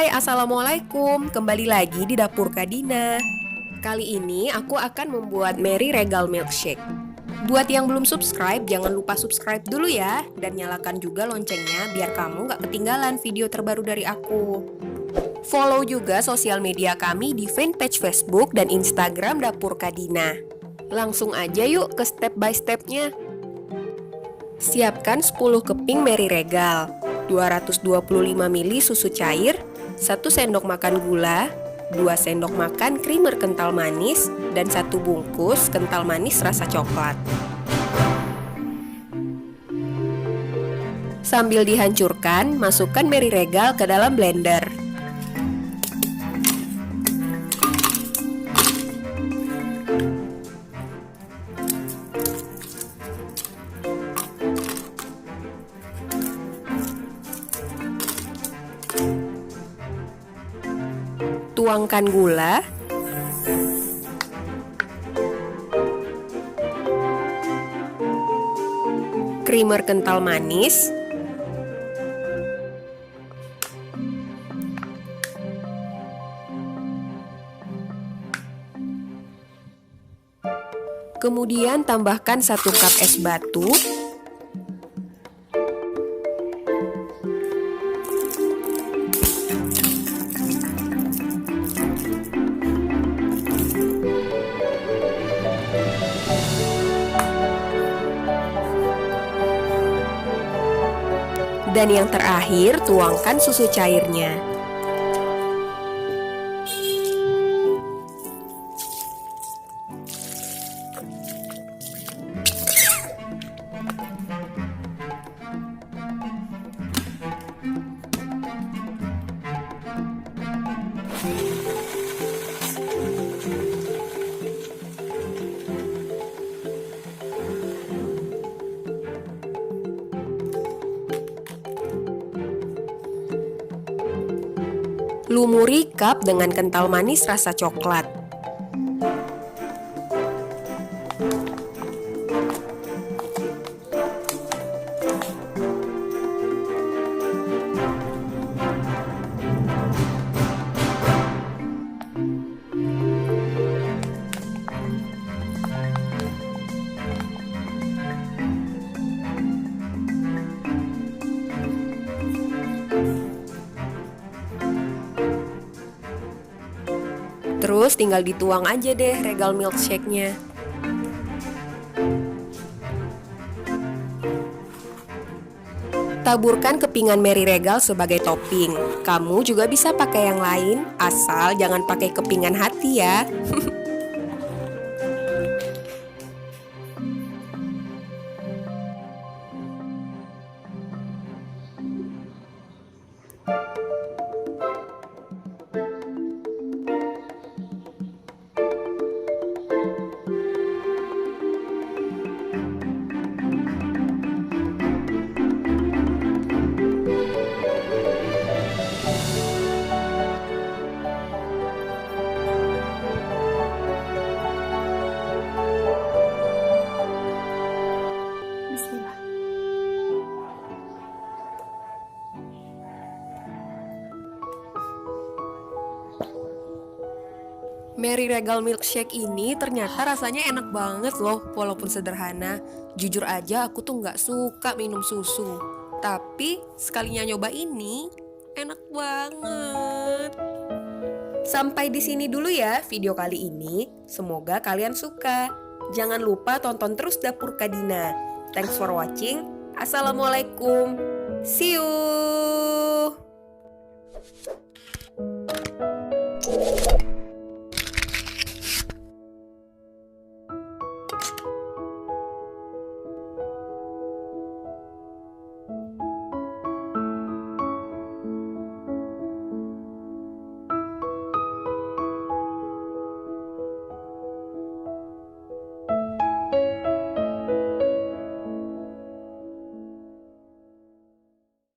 Hai, Assalamualaikum. Kembali lagi di Dapur Kadina. Kali ini aku akan membuat Mary Regal Milkshake. Buat yang belum subscribe, jangan lupa subscribe dulu ya. Dan nyalakan juga loncengnya biar kamu gak ketinggalan video terbaru dari aku. Follow juga sosial media kami di fanpage Facebook dan Instagram Dapur Kadina. Langsung aja yuk ke step by stepnya. Siapkan 10 keping Mary Regal, 225 ml susu cair, 1 sendok makan gula, 2 sendok makan creamer kental manis, dan 1 bungkus kental manis rasa coklat. Sambil dihancurkan, masukkan Mary Regal ke dalam blender. Tuangkan gula, creamer kental manis, kemudian tambahkan 1 cup es batu, dan yang terakhir tuangkan susu cairnya. Lumuri cup dengan kental manis rasa coklat. Terus tinggal dituang aja deh Regal milkshake-nya. Taburkan kepingan Mary Regal sebagai topping. Kamu juga bisa pakai yang lain, asal jangan pakai kepingan hati ya. Mary Regal Milkshake ini ternyata rasanya enak banget loh, walaupun sederhana. Jujur aja aku tuh nggak suka minum susu. Tapi sekalinya nyoba ini, enak banget. Sampai di sini dulu ya video kali ini. Semoga kalian suka. Jangan lupa tonton terus Dapur Kadina. Thanks for watching. Assalamualaikum. See you.